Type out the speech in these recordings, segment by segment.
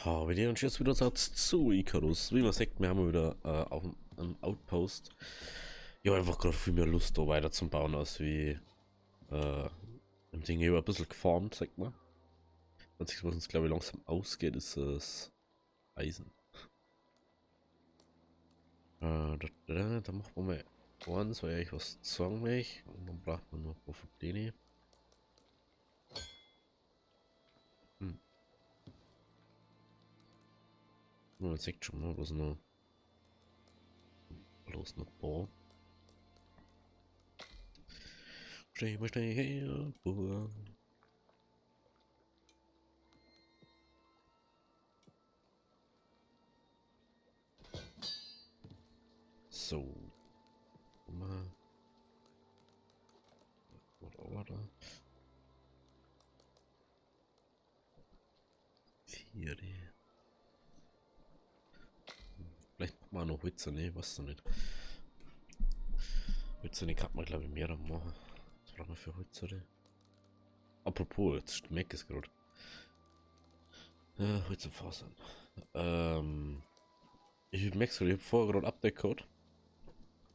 Haben wir uns jetzt wieder Satz zu Icarus. Wie man sagt, wir haben wieder auf einem Outpost. Ja, einfach gerade viel mehr Lust, da weiter zu bauen, als wie im Ding hier ein bisschen gefarmt, sagt man. Was uns, glaube ich, langsam ausgeht, ist das Eisen. Da machen wir mal eins, weil ich was sagen möchte. Und dann braucht man noch ein paar von denen. Hm. Man sieht schon mal, was noch. Bloß noch ein paar. Steh mal schnell her, Bur. So. Mal. Oder? Vier. Vielleicht machen wir auch noch Hölzer, ne? Was du nicht. Hölzer, ne, kann man glaube ich mehr machen. Was brauchen wir für Hölzer? Apropos, jetzt schmeckt es gerade. Ja, Hölzer fasern. Ich merke so, ich habe vorher gerade Update Code.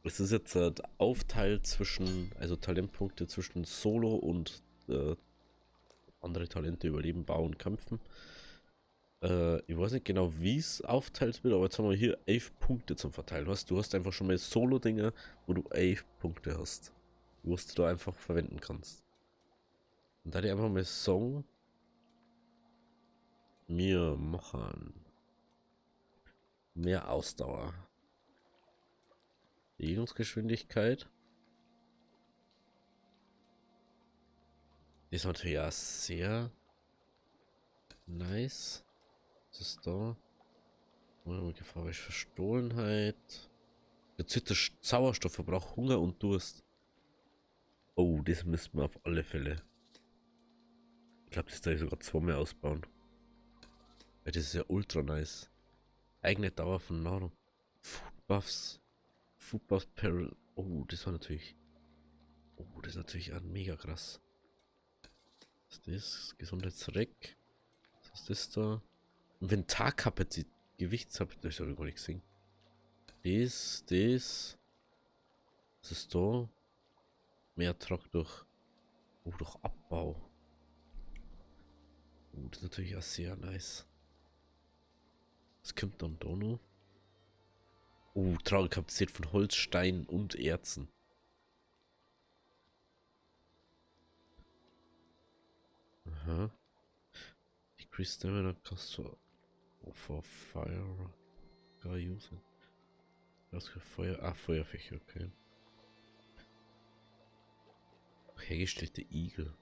Es ist jetzt aufteilt zwischen, also Talentpunkte zwischen Solo und andere Talente überleben, bauen, kämpfen. Ich weiß nicht genau, wie es aufteilt wird, aber jetzt haben wir hier 11 Punkte zum Verteilen. Du hast einfach schon mal Solo-Dinge, wo du 11 Punkte hast, wo du da einfach verwenden kannst. Und da die einfach mal Song mir machen. Mehr Ausdauer. Bewegungsgeschwindigkeit. Die ist natürlich ja sehr nice. Was ist da? Gefahr durch Verstohlenheit. Reduzierter Sauerstoffverbrauch, Hunger und Durst. Oh, das müssen wir auf alle Fälle. Ich glaube, das da sogar zweimal ausbauen. Weil das ist ja ultra nice. Eigene Dauer von Nahrung. Food Buffs. Food Buffs Peril. Oh, das war natürlich. Oh, das ist natürlich auch mega krass. Was ist das? Gesundheitsreck. Was ist das da? Inventarkapazität. Gewichtskapazität. Das habe ich gar nicht gesehen. Das. Was ist da? Mehr Ertrag durch. Oh, durch Abbau. Oh, das ist natürlich auch sehr nice. Was kommt dann da noch? Oh, Tragekapazität von Holz, Stein und Erzen. Aha. Decrease stamina cost for fire. Gotta use it. Was für Feuer? Ah, Feuerfächer, okay. Hergestellte Igel.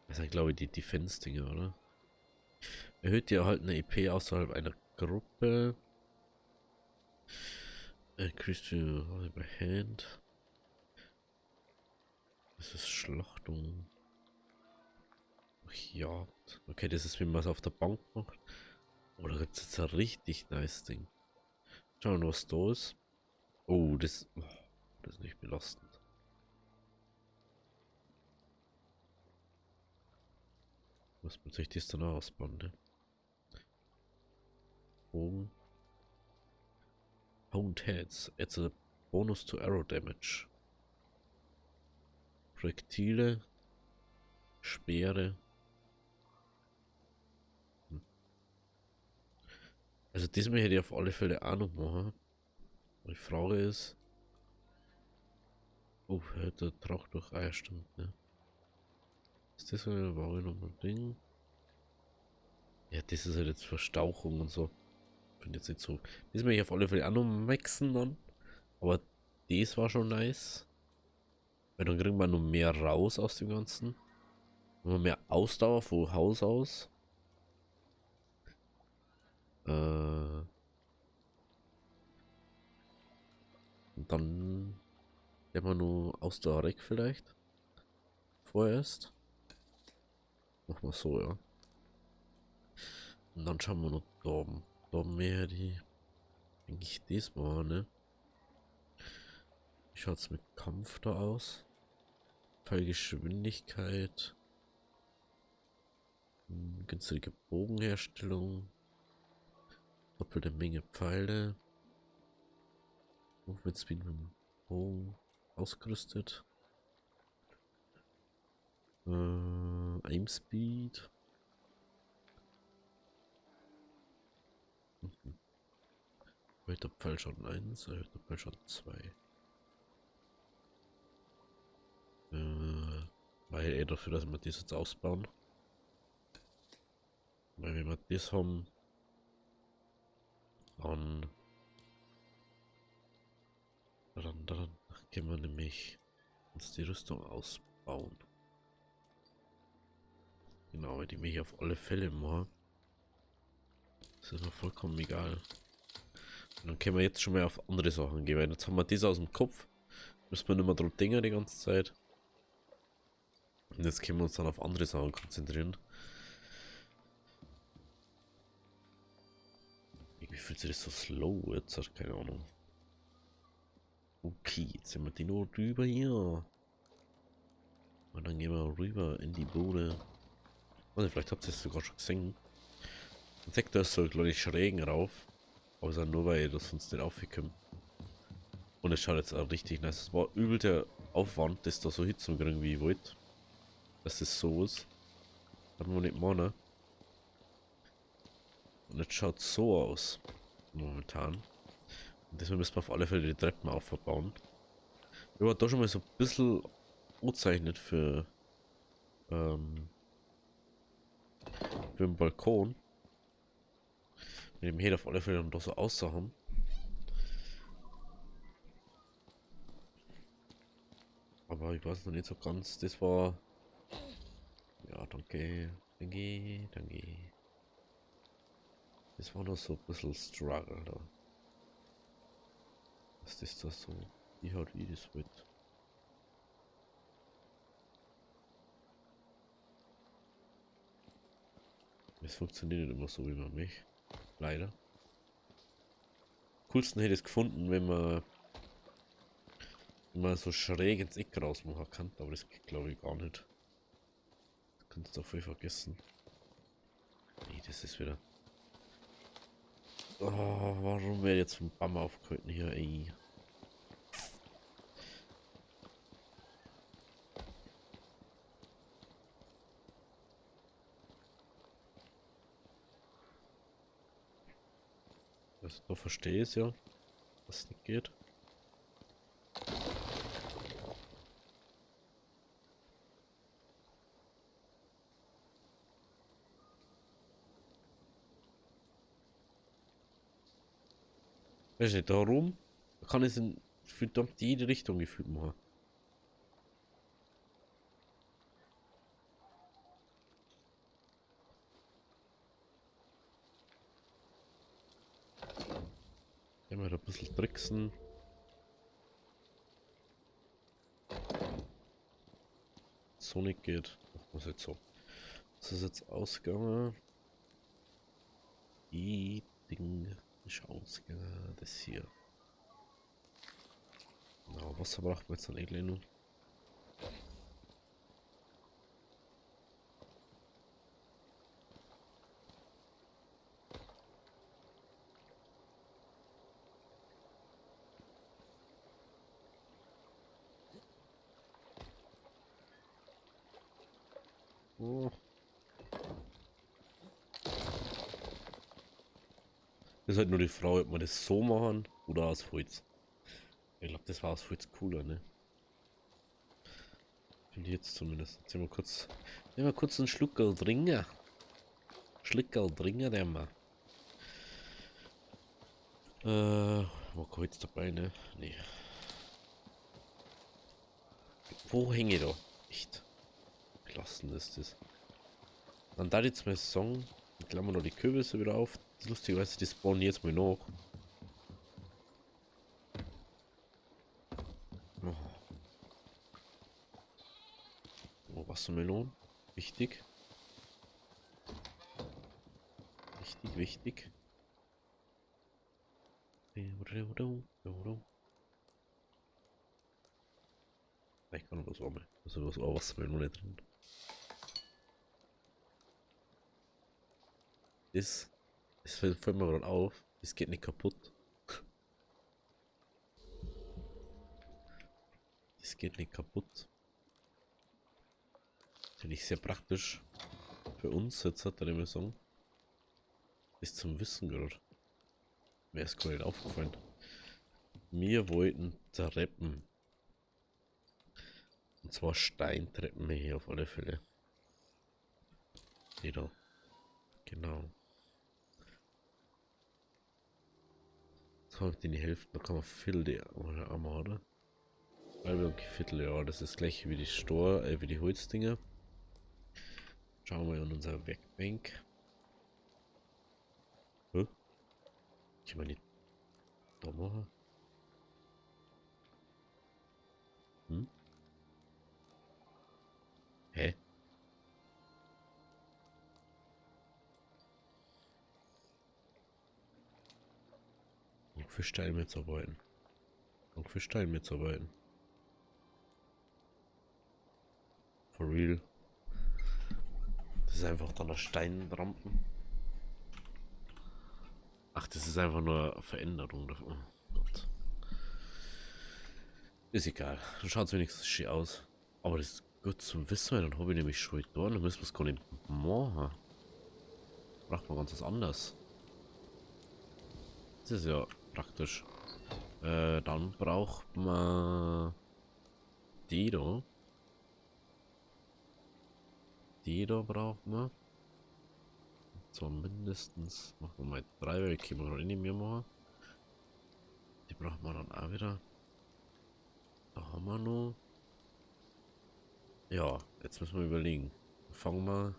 Das sind, glaube ich, die Defense-Dinger, oder? Erhöht die erhaltene EP außerhalb einer Gruppe. Increase by hand. Das ist Schlachtung. Jagd. Okay, das ist, wie man es auf der Bank macht. Oder gibt es jetzt ein richtig nice Ding? Schauen wir, was da ist. Oh, das ist nicht belastend. Was man sich das dann ausbauen, ne? Bogen. Honed Heads. Adds a bonus to arrow damage. Projektile. Speere. Hm. Also diesmal hätte ich auf alle Fälle auch noch machen. Die Frage ist. Oh, der Trauch durch Eier, stimmt, ne? Ist das eine Ware nochmal Ding? Ja, das ist halt jetzt Verstauchung und so. Finde jetzt nicht so. Das will ich auf alle Fälle auch noch maxen dann. Aber das war schon nice. Weil dann kriegen wir noch mehr raus aus dem Ganzen. Noch mehr Ausdauer von Haus aus. Und dann werden wir nur Ausdauer weg vielleicht. Vorerst. Machen wir so, ja. Und dann schauen wir noch da. Da mehr die. Denke ich, das mal, ne? Wie schaut es mit Kampf da aus? Fallgeschwindigkeit. Günstige Bogenherstellung. Doppelte Menge Pfeile. Movement Speed mit dem Bogen ausgerüstet. Aim Speed. Erhöhter Pfeilschaden 1, erhöhter Pfeilschaden 2. War ja eher dafür, dass wir das jetzt ausbauen. Weil wenn wir das haben, dann können wir nämlich uns die Rüstung ausbauen. Genau, weil die mich auf alle Fälle machen. Das ist mir vollkommen egal. Und dann können wir jetzt schon mal auf andere Sachen gehen, weil jetzt haben wir das aus dem Kopf. Müssen wir nicht mehr drum denken die ganze Zeit. Und jetzt können wir uns dann auf andere Sachen konzentrieren. Irgendwie fühlt sich das so slow jetzt, hat keine Ahnung. Okay, jetzt sind wir die nur rüber hier. Und dann gehen wir rüber in die Bude. Also vielleicht habt ihr es sogar schon gesehen. Man sagt, da ist so kleine Schrägen rauf. Aber es ist nur, weil das sonst nicht aufgekommen. Und es schaut jetzt auch richtig nice. Es war übel der Aufwand, das da so hinzukriegen, wie ich wollte. Dass das so ist. Hat man nicht machen. Und jetzt schaut so aus. Momentan. Und deswegen müssen wir auf alle Fälle die Treppen aufbauen. Ich war da schon mal so ein bisschen angezeichnet für den Balkon. Mit dem Head auf alle Fälle dann da so aussahen. Aber ich weiß noch nicht so ganz. Das war. Ja, danke. Danke, danke. Das war noch so ein bisschen Struggle da. Was ist das so? Wie halt wie das wird. Es funktioniert nicht immer so wie man mich. Leider. Coolsten hätte ich es gefunden, wenn man so schräg ins Eck rausmachen kann, aber das geht glaube ich gar nicht. Das kannst du voll vergessen. Nee, das ist wieder. Oh, warum werde ich jetzt vom Baum aufgehalten hier, ey? Also, da verstehe ich es ja, dass es nicht geht. Weiß nicht, darum kann ich es in verdammt jede Richtung gefühlt machen. Immer ein bisschen tricksen. So nicht geht. Machen wir es jetzt so. Das ist jetzt ausgegangen. Die Ding ist ausgegangen. Das hier. Genau, Wasser braucht man jetzt dann eigentlich nur. Oh. Das ist halt nur die Frage, ob wir das so machen oder aus Holz. Ich glaube, das war aus Holz cooler, ne? Finde ich jetzt zumindest. Jetzt nehmen wir kurz einen Schluckerl trinken. Schluckerl trinken, der mal. War Holz dabei, ne? Nee. Wo hänge ich da? Echt. Klassen ist das. Dann da jetzt mal Song. Ich klammer noch die Kürbisse wieder auf. Das ist lustigerweise, die spawnen jetzt mal noch. Oh. Oh, Wassermelonen. Wichtig. Wichtig, wichtig. Ich kann noch was warme. Also was Wassermelone drin. das fällt mir gerade auf. Das geht nicht kaputt. Das geht nicht kaputt. Finde ich sehr praktisch. Für uns jetzt hat er immer sagen. Ist zum Wissen gerade. Mir ist gar nicht aufgefallen. Wir wollten Treppen. Und zwar Steintreppen hier auf alle Fälle. Die da. Genau. Jetzt haben wir die Hälfte, da kann man Viertel die einmal, oder? Halbe und Viertel, ja, das ist gleich wie die wie die Holzdinger. Schauen wir an unserer Werkbank. Hä? Ich meine nicht da machen. Hm? Hä? Und für Stein mitarbeiten. Und für Stein mitarbeiten. For real. Das ist einfach dann der Steinrampen. Ach, das ist einfach nur eine Veränderung davon. Oh Gott. Ist egal. Dann schaut es wenigstens schön aus. Aber das ist gut zum Wissen, weil dann habe ich nämlich schon da. Dann müssen wir es gar nicht machen. Braucht man ganz was anderes. Das ist ja praktisch. Dann braucht man die da. Die da braucht man. So mindestens. Machen wir mal 3, weil die können wir noch nicht mehr machen. Die braucht man dann auch wieder. Da haben wir noch. Ja, jetzt müssen wir überlegen. Fangen wir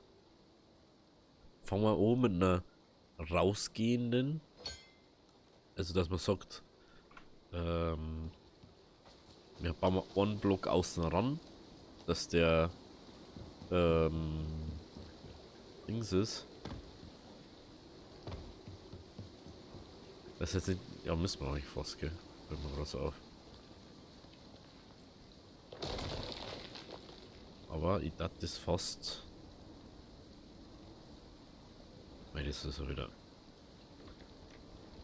an mit einer rausgehenden. Also dass man sagt, wir bauen mal einen Block außen ran, dass der Dings ist. Das ist jetzt nicht. Ja, müssen wir auch nicht fast, gell? Fällt mir gerade so auf. Aber ich dachte das fast. Weil das ist ja wieder.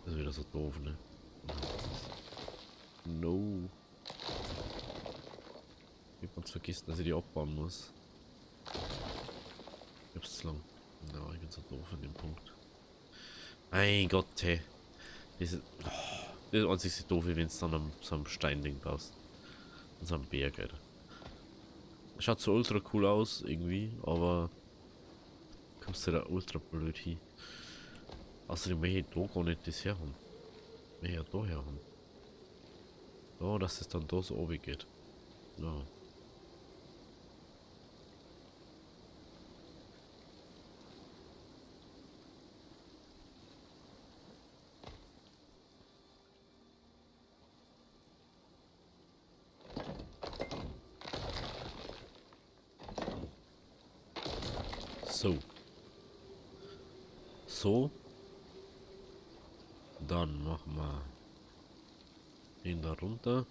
Das ist wieder so doof, ne? No. Ich hab ganz vergessen, dass ich die abbauen muss. Ich hab's zu lang. Na, ich bin so doof an dem Punkt. Mein Gott, hey. Das ist an sich so doof, wenn es dann am so einem Steinding baust. An so einem Berg, Alter. Schaut so ultra cool aus, irgendwie, aber kommst du da ultra blöd hin. Außerdem will ich da gar nicht das her haben. Will ich ja da her haben. Da, dass es dann da so oben geht. Ja. So. So. Dann machen wir den da runter.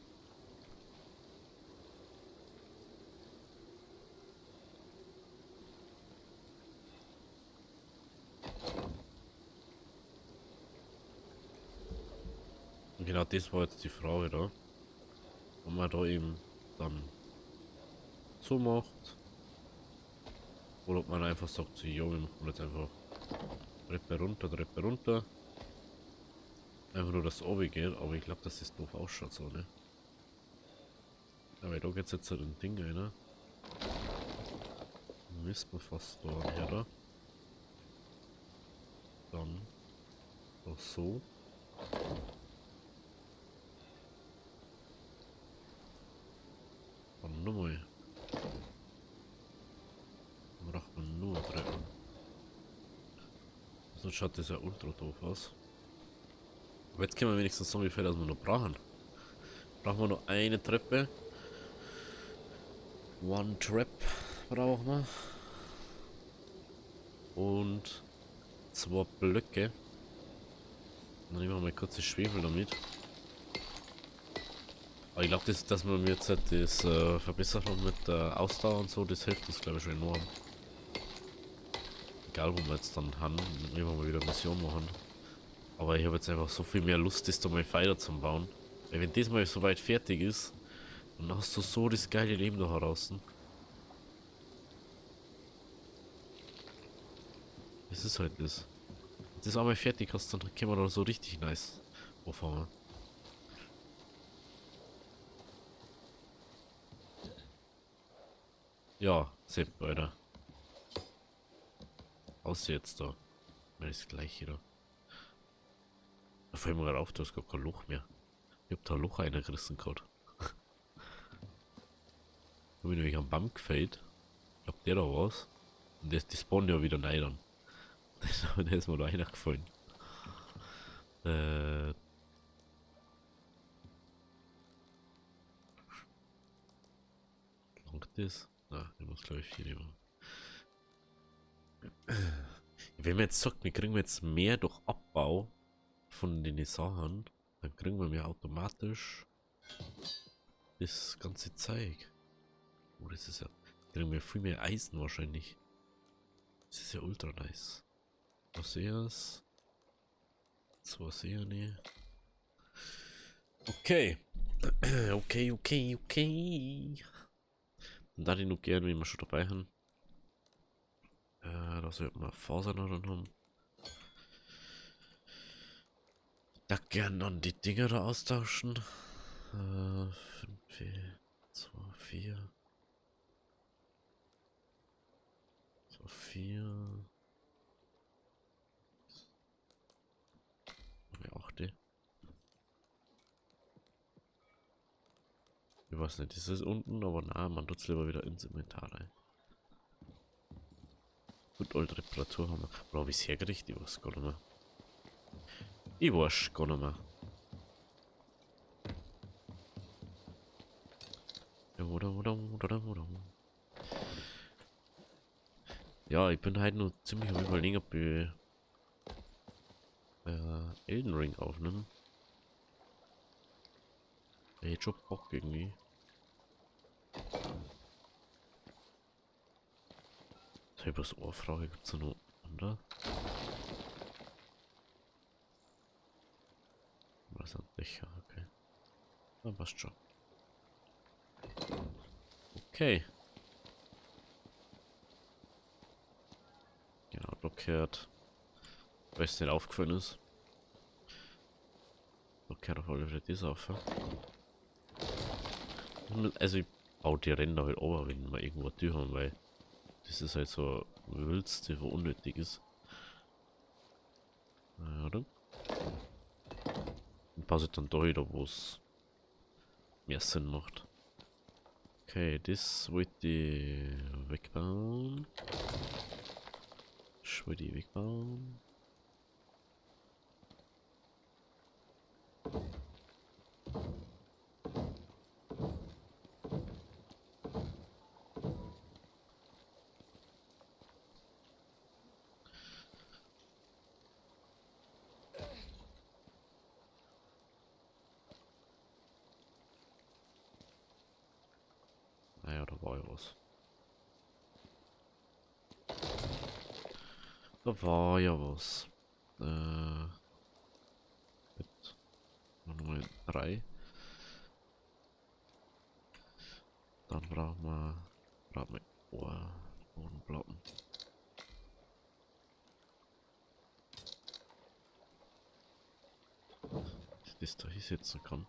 Und genau das war jetzt die Frage da. Ob man da eben dann so macht. Oder ob man einfach sagt, so, ja, wir machen jetzt einfach Treppe runter, Treppe runter. Einfach nur, dass es oben geht, aber ich glaube, dass das doof ausschaut, so, ne? Aber da geht's jetzt halt ein Ding rein, ne? Müssen wir fast da her, da. Dann auch so. Dann nochmal. Dann braucht man nur Treppen. Sonst schaut das ja ultra doof aus. Aber jetzt können wir wenigstens sagen, wie viel das wir noch brauchen. Brauchen wir noch eine Treppe. One Trap brauchen wir. Und 2 Blöcke. Dann nehmen wir mal kurz das Schwefel damit. Aber ich glaube, dass wir jetzt halt das verbessert haben mit der Ausdauer und so, das hilft uns glaube ich schon enorm. egal wo wir jetzt dann haben, wenn wir mal wieder Mission machen. Aber ich habe jetzt einfach so viel mehr Lust, das da mal weiter zu bauen. Weil wenn das mal soweit fertig ist, dann hast du so das geile Leben da draußen. Das ist halt das. Wenn das einmal fertig hast, dann können wir da so richtig nice anfangen. Ja, Sepp, Alter. Aus jetzt da. Das gleiche da. Da fällt mir gerade auf, da ist gar kein Loch mehr. Ich hab da ein Loch reingerissen gerade. Da bin ich nämlich am Baum gefällt. Ich glaub, der da war's. Und das, die spawnen ja wieder rein dann. Der ist mir da reingefallen. Äh. Langt das? Na, ich muss glaube ich viel nehmen. Wenn man jetzt sagt, wir kriegen jetzt mehr durch Abbau von den Sachen, dann kriegen wir mehr automatisch das ganze Zeug. Oh, das ist ja. Kriegen wir viel mehr Eisen wahrscheinlich. Das ist ja ultra nice. Was sehe ich? So sehe ich nicht. Okay. Okay. Und da die noch gerne, wie wir schon dabei haben. Da sollten wir Fasern dann haben. Da gern dann die Dinger da austauschen. 5, 2, 4. 2, 4. 8. Ich weiß nicht, ist es unten, aber na, man tut es lieber wieder ins Inventar rein. Gut, alte Reparatur haben wir. Oder habe ich es hergerichtet? Ich weiß gar nicht mehr. Ich weiß gar nicht mehr. Ja, ich bin halt nur ziemlich am Überlegen, ob ich Elden Ring aufnehme. Der hätte schon Bock irgendwie. Selbers Ohrfrage gibt es noch andere. Was an Dächer, okay. Na, passt schon. Okay. Genau, blockiert. Weil es nicht aufgefallen ist. Blockiert auf alle Fälle das auf. Also ich baue die Ränder halt over, wenn wir irgendwo eine Tür haben, weil das ist halt so Wülste, wo unnötig ist. Oder? Und passe dann da wieder, wo es mehr Sinn macht. Okay, das wollte ich wegbauen. Das wollte ich wegbauen. Naja, da war ja was. Da war ja was. Mit Nummer 3. Dann brauchen wir Bodenplatten. Dass ich das da hinsetzen kann.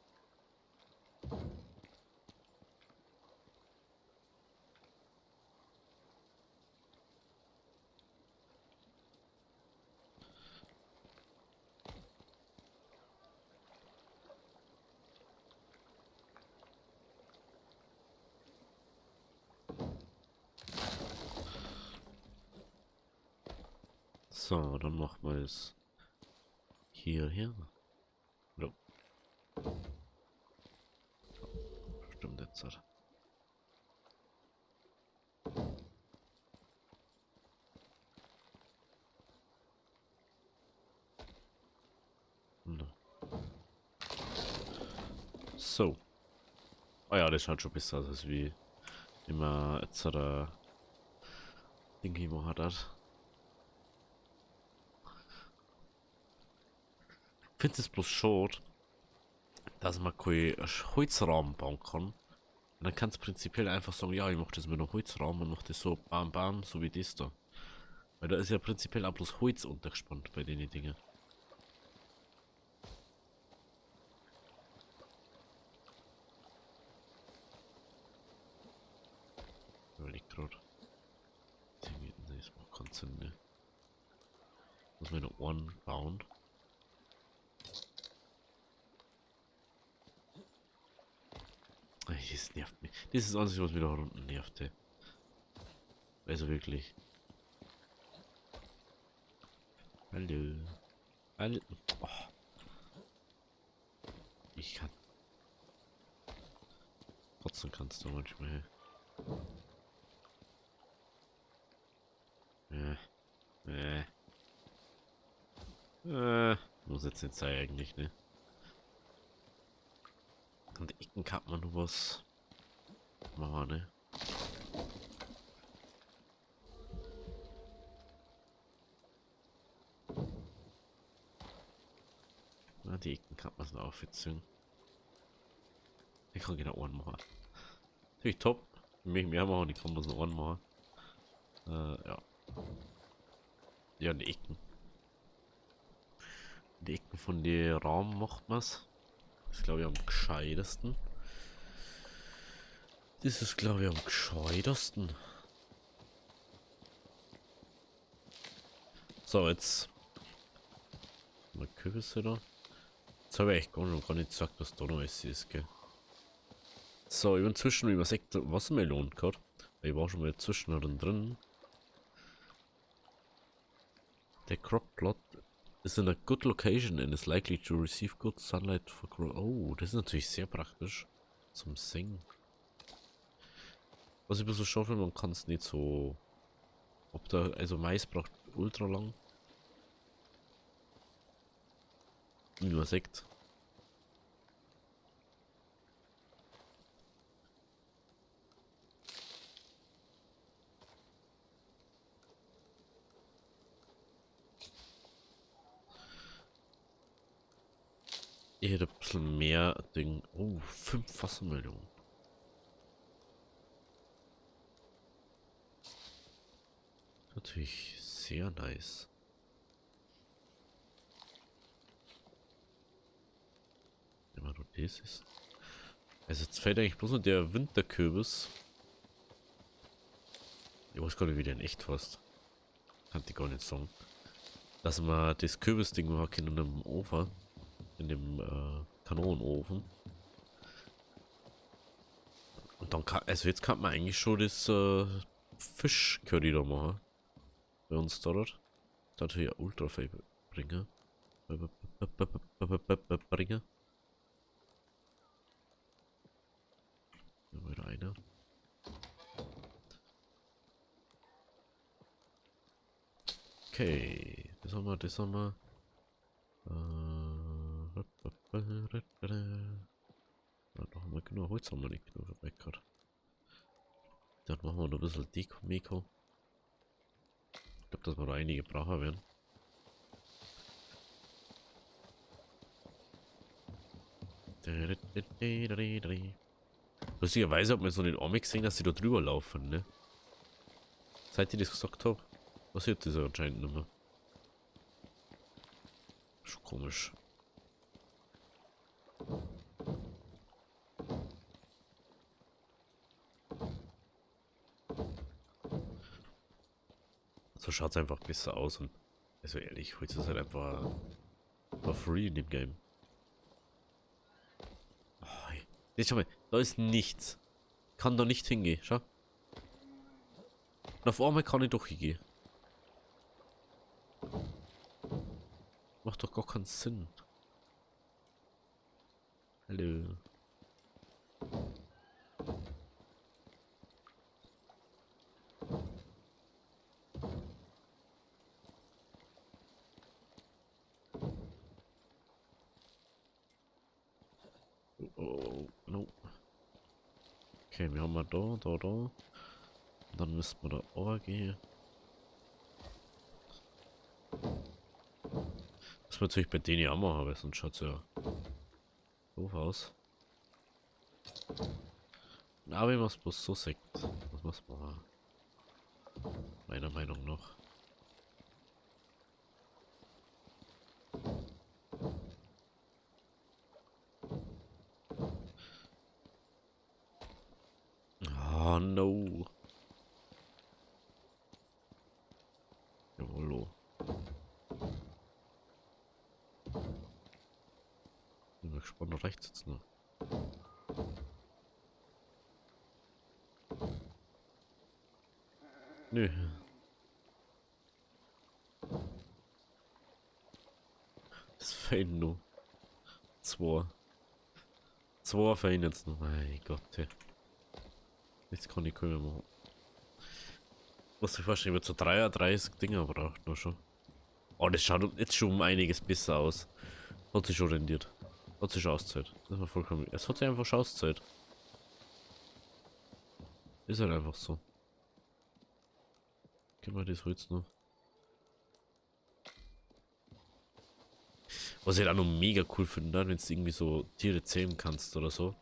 So, dann machen wir es hierher. No. Stimmt jetzt. No. So. Oh ja, das schaut schon besser aus, als wie immer jetzt der Ding gemacht hat. finde es bloß schade, dass man keinen Holzrahmen bauen kann. Und dann kannst du prinzipiell einfach sagen, ja, ich mache das mit einem Holzrahmen und mache das so bam bam, so wie das da. Weil da ist ja prinzipiell auch bloß Holz untergespannt bei den Dingen. Überleg grad. Das macht keinen Sinn, ne? Muss man eine Ohren bauen. Das nervt mich. Das ist das Einzige, was mich da unten nervte. Also wirklich. Hallo. Hallo. Oh, ich kann. Trotzdem kannst du manchmal. Äh. Muss jetzt nicht sein eigentlich, ne? An den Ecken kann man nur was machen, ne? An die Ecken kann man es noch aufziehen. Ich kann keine Ohren machen. Natürlich top. Ich möchte mehr machen, ich kann was noch Ohren machen. Ja. Ja, an die Ecken. An die Ecken von den Raum macht man's. Das ist glaube ich am gescheitesten. Das ist glaube ich am gescheitesten. So, jetzt. Mal Kürbisse da. Jetzt habe ich echt gar nicht gesagt, dass da noch alles ist, gell. So, ich bin zwischen über Sektor Wassermelone gehabt. Ich war schon mal zwischen drin. Der crop plot is in a good location and is likely to receive good sunlight for growth. Oh, das ist natürlich sehr praktisch zum Singen. Was ich ein bisschen schade, man kann es nicht so. Ob da, also Mais braucht ultra lang. Wie man sagt. Ich hätte ein bisschen mehr Ding. Oh, 5 Wassermeldungen. Natürlich sehr nice. Wenn man nur das ist. Also jetzt fällt eigentlich bloß noch der Winterkürbis. Ich weiß gar nicht, wie der in echt heißt. Kann ich gar nicht sagen. Dass man das Kürbisding machen kann in einem Ofen. In dem Kanonenofen. Und dann kann, also jetzt kann man eigentlich schon das Fischcurry da machen. Bei uns dort. Das hat hier ultra viel bringen. Bringen. Hier wieder einer. Okay, das haben wir, das haben wir. Da haben wir genug Holz, haben wir nicht genug dabei gehabt. Dann machen wir noch ein bisschen Deko-Meko. Ich glaube, dass wir da einige brauchen werden. Lustigerweise hat man so den Arme gesehen, dass sie da drüber laufen, ne? Seit ich das gesagt habe, passiert das anscheinend nicht mehr. Schon komisch. So schaut es einfach besser aus und also ehrlich, heute ist es halt einfach for free in dem Game. Oh, jetzt schau mal, da ist nichts. Kann da nicht hingehen, schau. Und auf einmal kann ich doch hingehen. Macht doch gar keinen Sinn. Hallo. Oh, no. Okay, wir haben da. Und dann müssen wir da gehen. Das muss natürlich bei denen auch machen, weil sonst schaut es ja doof aus. Aber ich muss bloß so sagt. Das muss man machen. Meiner Meinung nach. Oh no. Jawollo. Bin mal gespannt, reicht jetzt noch. Nö. Das fehlen nur. Zwei. Zwei fehlen jetzt noch. Mein Gott, hey. Nichts kann ich können machen. Muss ich vorstellen, wird so 33 Dinger braucht noch schon. Oh, das schaut jetzt schon um einiges besser aus. Hat sich schon rendiert. Hat sich schon auszahlt. Das war vollkommen. Es hat sich einfach schon auszahlt. Ist halt einfach so. Gib mal das Holz noch. Was ich halt auch noch mega cool finde, wenn du irgendwie so Tiere zähmen kannst oder so.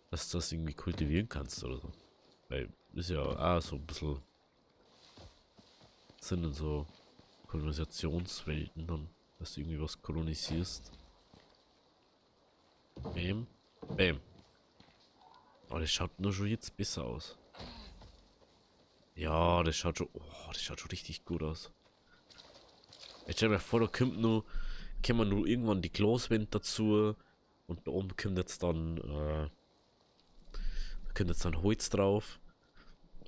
Dass du das irgendwie kultivieren kannst oder so. Weil ist ja auch so ein bisschen. Sind dann so Kolonisationswelten dann, dass du irgendwie was kolonisierst. Bam. Bam. Oh, das schaut nur schon jetzt besser aus. Ja, das schaut schon. Oh, das schaut schon richtig gut aus. Jetzt stell dir vor, da kommen nur irgendwann die Glaswände dazu. Und da oben kommt jetzt dann, da kommt jetzt dann Holz drauf.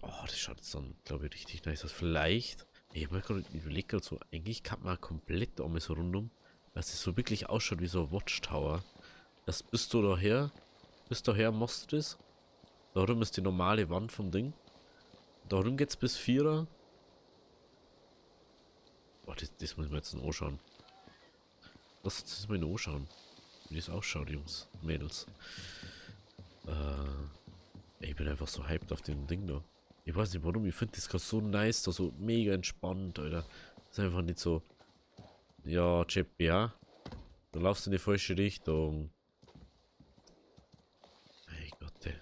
Oh, das schaut jetzt dann, glaube ich, richtig nice aus. Vielleicht, ich habe mir gerade überlegt, gerade so, eigentlich kann man komplett einmal so rundum, dass es so wirklich ausschaut wie so ein Watchtower. Das bis daher machst du das. Darum ist die normale Wand vom Ding. Darum geht's bis 4er. Boah, das muss ich mir jetzt noch anschauen. Das mal noch anschauen. Wie das ausschaut, Jungs, Mädels. Ich bin einfach so hyped auf dem Ding da. Ich weiß nicht warum, ich finde das gerade so nice, da so mega entspannt, Alter. Das ist einfach nicht so. Ja, Chip, ja. Du laufst in die falsche Richtung. Mein Gott, ey.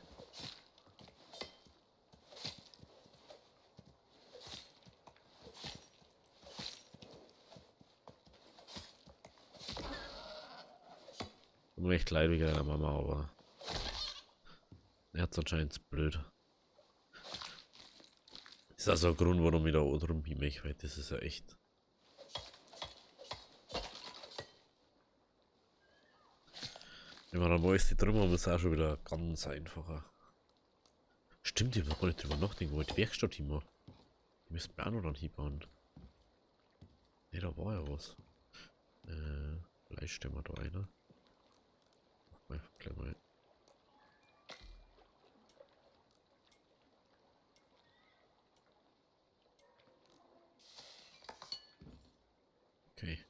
Tut mir echt leid wegen deiner Mama, aber. Er hat's anscheinend blöd. Ist also ein Grund, warum ich da drum mich, weil das ist ja echt. Wenn wir dann weiß, die drum haben, ist auch schon wieder ganz einfacher. Stimmt, ich hab noch gar nicht drüber nachdenken, wo ich die Werkstatt hin mache. Die müssen wir auch noch dann hinbauen. Ne, da war ja was. Vielleicht stellen wir da einer. Mach mal einfach gleich mal. Okay.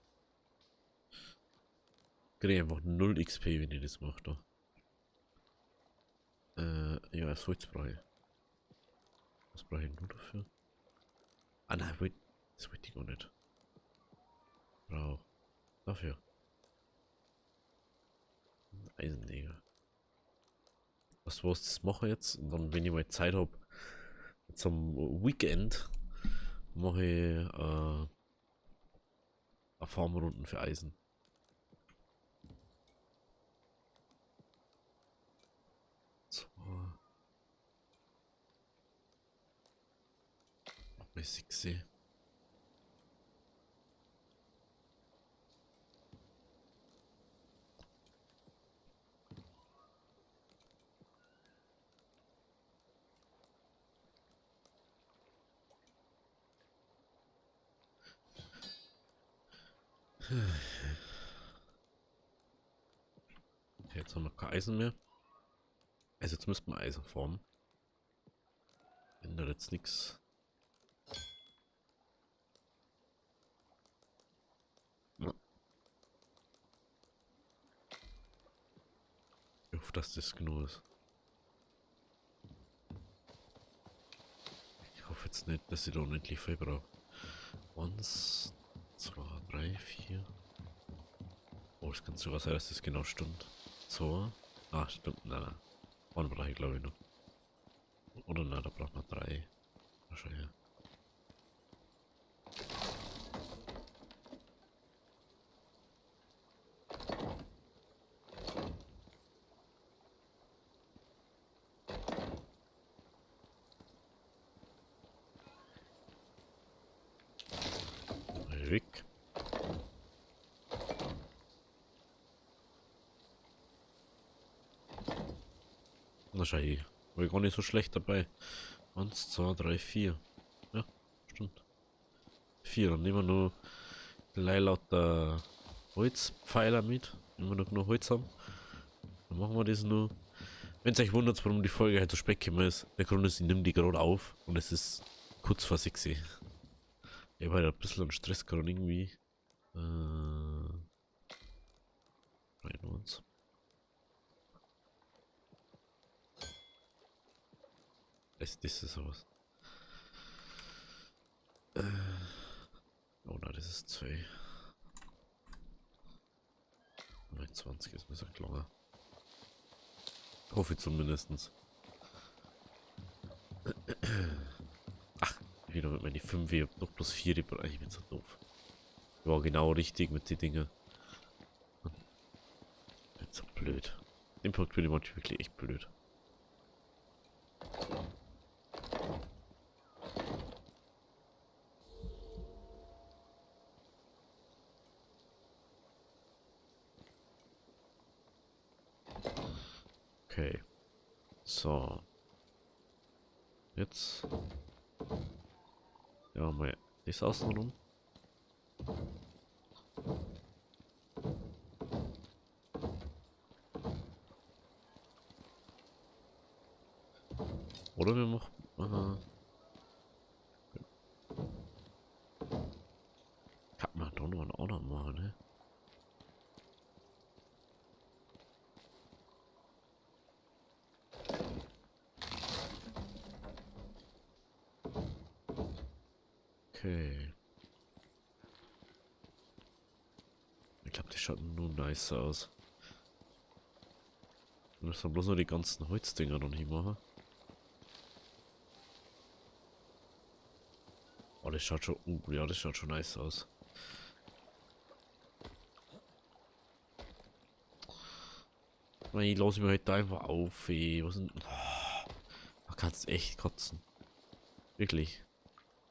Kriege einfach 0 XP, wenn ich das mache da. Ja, das Holz brauche ich. Was brauche ich nur dafür? Ah nein, das wollte ich gar nicht. Brauch. Dafür. Eisenleger. Was das mache ich jetzt? Und dann, wenn ich mal Zeit habe, zum Weekend, mache ich Farmrunden für Eisen. So. Mach mal 6. Okay, jetzt haben wir kein Eisen mehr. Also jetzt müssten wir Eisen formen. Ändert jetzt nichts. Ich hoffe, dass das genug ist. Ich hoffe jetzt nicht, dass ich da unendlich viel brauche. 1, 2, 3, 4, Kann sogar sein, dass das genau stimmt. So. Ah, stimmt. Nein, nein. One brauche ich glaube ich noch. Oder nein, da braucht man 3. Wahrscheinlich. Weg. Wahrscheinlich. War ich gar nicht so schlecht dabei. 1, 2, 3, 4. Ja, stimmt. 4. Dann nehmen wir nur gleich lauter Holzpfeiler mit. Wenn wir noch genug Holz haben. Dann machen wir das nur. Wenn es euch wundert, warum die Folge halt so spät gekommen ist, der Grund ist, ich nehme die gerade auf und es ist kurz vor 6. Ich habe halt ein bisschen einen Stress gerade irgendwie. Rein uns. Das ist sowas. Oh nein, das ist 2. 20 ist mir so klar. Hoffe ich zumindest. Ach, wieder mit meinen 5, ich hab noch plus 4, ich bin so doof. War genau richtig mit den Dingen. Ich bin so blöd. Den Punkt bin ich manchmal wirklich echt blöd. Okay. So. Jetzt. Ja, mal das außen rum. Oder wir machen. Kann man doch noch auch noch machen, ne? Okay. Ich glaube, das schaut nur nice aus. Wir müssen bloß noch die ganzen Holzdinger noch nicht machen. Oh, das schaut schon. Ja, das schaut schon nice aus. Ich lasse mich halt da einfach auf, ey. Was denn? Oh, da kannst echt kotzen. Wirklich.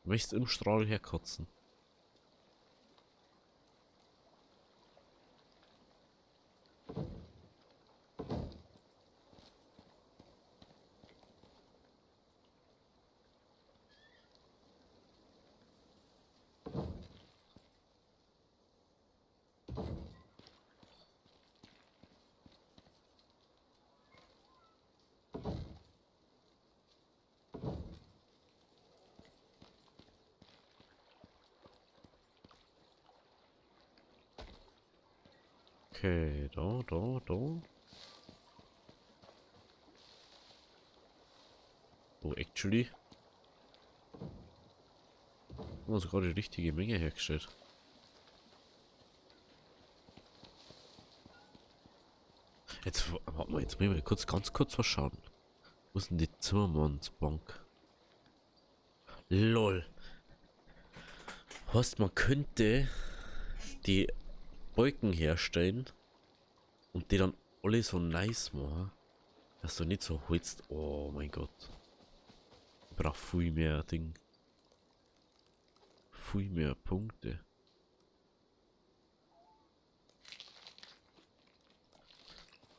Du möchtest im Strahl herkotzen. Okay, da. Oh, actually. Haben wir sogar die richtige Menge hergestellt. Jetzt, warte mal, jetzt müssen wir ganz kurz was schauen. Wo ist denn die Zimmermannsbank? LOL. Heißt, man könnte die Balken herstellen und die dann alle so nice machen, dass du nicht so holst. Oh mein Gott. Ich brauch viel mehr Ding. Viel mehr Punkte.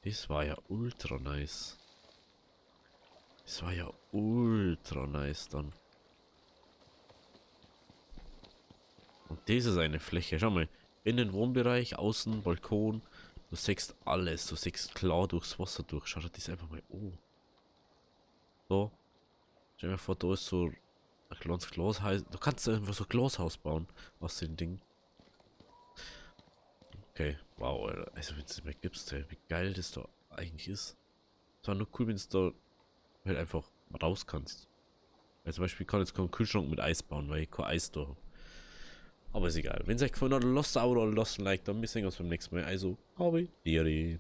Das war ja ultra nice. Das war ja ultra nice dann. Und das ist eine Fläche. Schau mal. Innen Wohnbereich, außen Balkon. Du siehst alles. Du siehst klar durchs Wasser durch. Schau dir das einfach mal an. So. Stell dir vor, da ist so ein kleines Glashaus. Du kannst einfach so ein Glashaus bauen aus den Dingen. Okay, wow, Alter. Also wenn es nicht mehr gibst, ey, wie geil das da eigentlich ist. Es war nur cool, wenn du da halt einfach raus kannst. Weil zum Beispiel kann ich jetzt keinen Kühlschrank mit Eis bauen, weil ich kein Eis da habe. Aber ist egal. Wenn es euch gefallen hat, lasst ein Abo oder lasst ein Like, dann wir sehen uns beim nächsten Mal. Also, habe Diri.